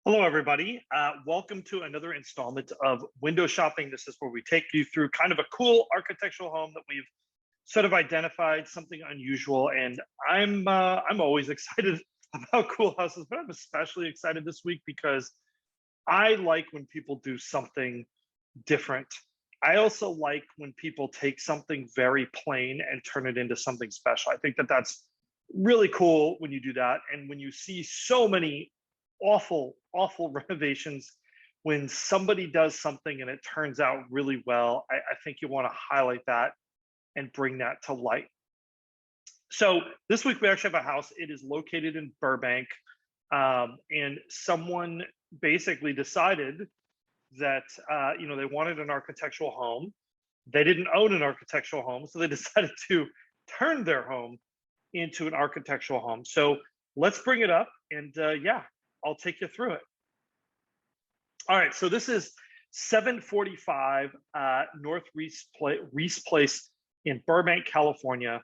Hello, everybody. Welcome to another installment of Window Shopping. This is where we take you through kind of a cool architectural home that we've sort of identified, something unusual. And I'm always excited about cool houses, but I'm especially excited this week because I like when people do something different. I also like when people take something very plain and turn it into something special. I think that that's really cool when you do that. And when you see so many awful renovations, when somebody does something and it turns out really well, I think you want to highlight that and bring that to light. So this week we actually have a house. It is located in Burbank, and someone basically decided that they wanted an architectural home. They didn't own an architectural home, so they decided to turn their home into an architectural home. So let's bring it up, and yeah, I'll take you through it. All right, so this is 745 North Reese Place in Burbank, California.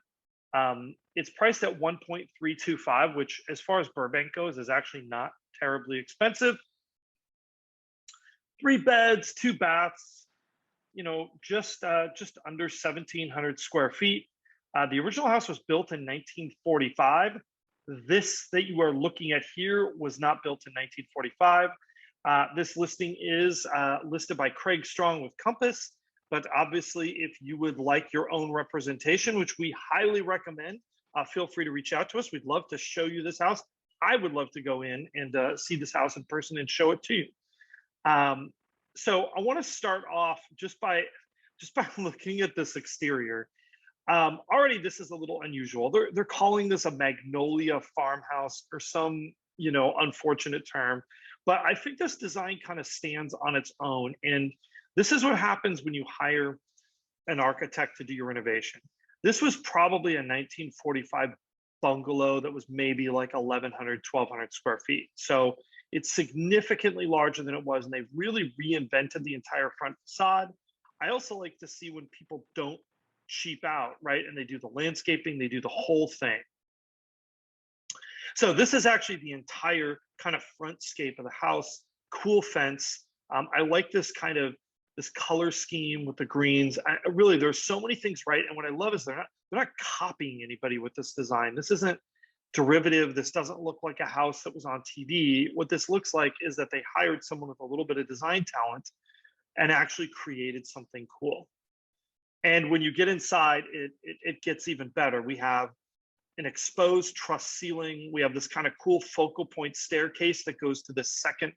It's priced at 1.325, which, as far as Burbank goes, is actually not terribly expensive. 3 beds, 2 baths, just under 1,700 square feet. The original house was built in 1945. This that you are looking at here was not built in 1945. This listing is listed by Craig Strong with Compass, but obviously if you would like your own representation, which we highly recommend, feel free to reach out to us. We'd love to show you this house. I would love to go in and see this house in person and show it to you. So I want to start off just by looking at this exterior. Already this is a little unusual. They're calling this a magnolia farmhouse or some unfortunate term, but I think this design kind of stands on its own. And this is what happens when you hire an architect to do your renovation. This was probably a 1945 bungalow that was maybe like 1,100, 1,200 square feet. So it's significantly larger than it was, and they've really reinvented the entire front facade. I also like to see when people don't cheap out, right? And they do the landscaping, they do the whole thing. So this is actually the entire kind of frontscape of the house. Cool fence. I like this color scheme with the greens. Really, there's so many things right. And what I love is they're not copying anybody with this design. This isn't derivative. This doesn't look like a house that was on TV. What this looks like is that they hired someone with a little bit of design talent and actually created something cool. And when you get inside, it gets even better. We have an exposed truss ceiling. We have this kind of cool focal point staircase that goes to the second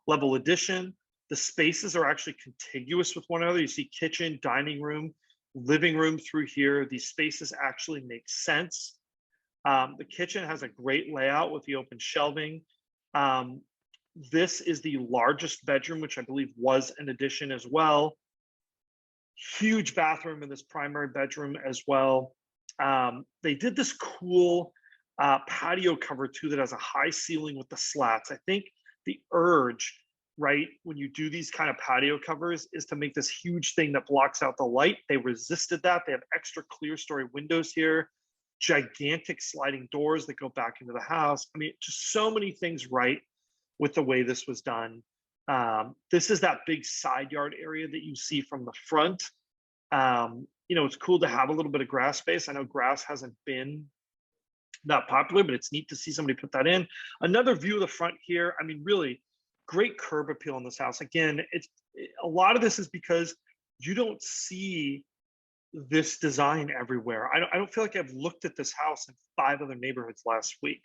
level addition. The spaces are actually contiguous with one another. You see kitchen, dining room, living room through here. These spaces actually make sense. The kitchen has a great layout with the open shelving. This is the largest bedroom, which I believe was an addition as well. Huge bathroom in this primary bedroom as well. They did this cool patio cover too that has a high ceiling with the slats. I think the urge, right, when you do these kind of patio covers is to make this huge thing that blocks out the light. They resisted that. They have extra clear story windows here, gigantic sliding doors that go back into the house. I mean, just so many things right with the way this was done. This is that big side yard area that you see from the front. It's cool to have a little bit of grass space. I know grass hasn't been that popular, but it's neat to see somebody put that in. Another view of the front here. I mean, really great curb appeal in this house. Again, a lot of this is because you don't see this design everywhere. I don't feel like I've looked at this house in 5 other neighborhoods last week.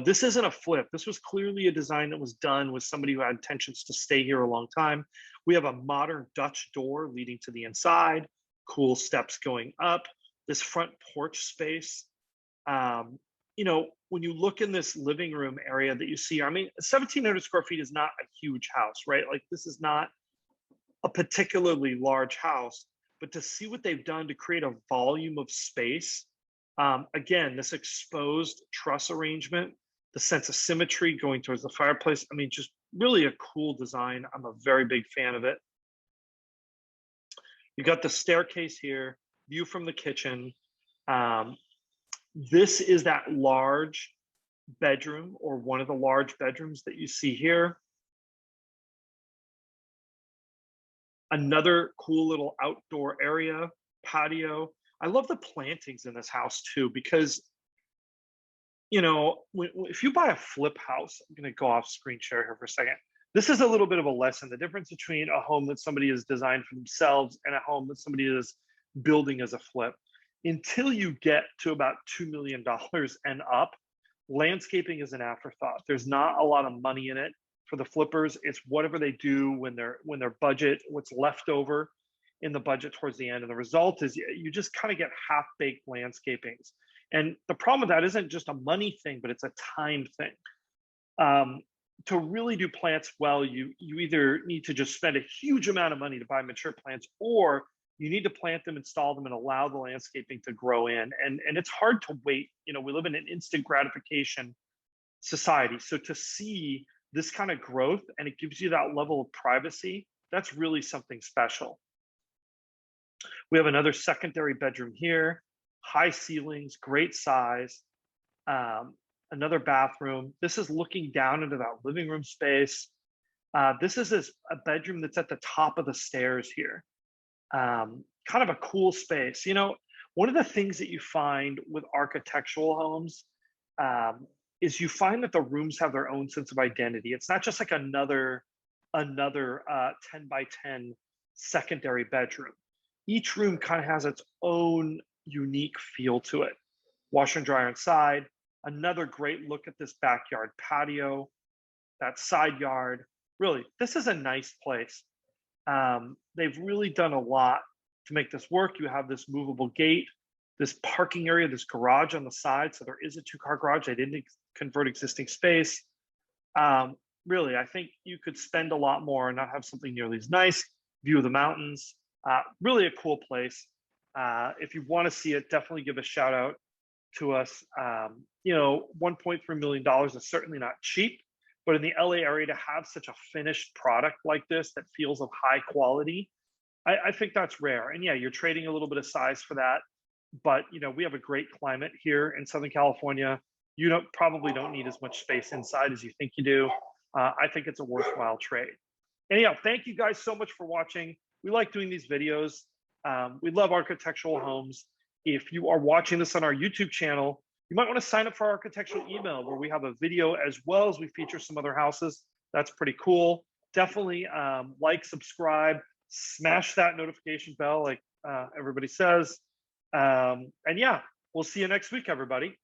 This isn't a flip. This was clearly a design that was done with somebody who had intentions to stay here a long time. We have a modern Dutch door leading to the inside, cool steps going up, this front porch space. When you look in this living room area that you see, I mean, 1,700 square feet is not a huge house, right? Like this is not a particularly large house, but to see what they've done to create a volume of space. Again, this exposed truss arrangement, the sense of symmetry going towards the fireplace. I mean, just really a cool design. I'm a very big fan of it. You got the staircase here, view from the kitchen. This is that large bedroom or one of the large bedrooms that you see here. Another cool little outdoor area, patio. I love the plantings in this house too, because if you buy a flip house, I'm going to go off screen share here for a second. This is a little bit of a lesson. The difference between a home that somebody has designed for themselves and a home that somebody is building as a flip. Until you get to about $2 million and up, landscaping is an afterthought. There's not a lot of money in it for the flippers. It's whatever they do when their budget, what's left over in the budget towards the end. And the result is you just kind of get half-baked landscapings. And the problem with that isn't just a money thing, but it's a time thing. To really do plants well, you either need to just spend a huge amount of money to buy mature plants, or you need to plant them, install them, and allow the landscaping to grow in. And it's hard to wait. We live in an instant gratification society. So to see this kind of growth, and it gives you that level of privacy, that's really something special. We have another secondary bedroom here, high ceilings, great size. Another bathroom. This is looking down into that living room space. This is a bedroom that's at the top of the stairs here. Kind of a cool space. One of the things that you find with architectural homes is you find that the rooms have their own sense of identity. It's not just like another 10 by 10 secondary bedroom. Each room kind of has its own unique feel to it. Washer and dryer inside. Another great look at this backyard patio, that side yard. Really, this is a nice place. They've really done a lot to make this work. You have this movable gate, this parking area, this garage on the side. So there is a 2-car garage. They didn't convert existing space. Really, I think you could spend a lot more and not have something nearly as nice. View of the mountains. Really a cool place. If you want to see it, definitely give a shout out to us. $1.3 million is certainly not cheap, but in the LA area to have such a finished product like this that feels of high quality, I think that's rare. And yeah, you're trading a little bit of size for that, but we have a great climate here in Southern California. You probably don't need as much space inside as you think you do. I think it's a worthwhile trade. Anyhow, thank you guys so much for watching. We like doing these videos. We love architectural homes. If you are watching this on our YouTube channel, you might want to sign up for our architectural email, where we have a video as well as we feature some other houses. That's pretty cool. Definitely like, subscribe, smash that notification bell like everybody says. And yeah, we'll see you next week, everybody.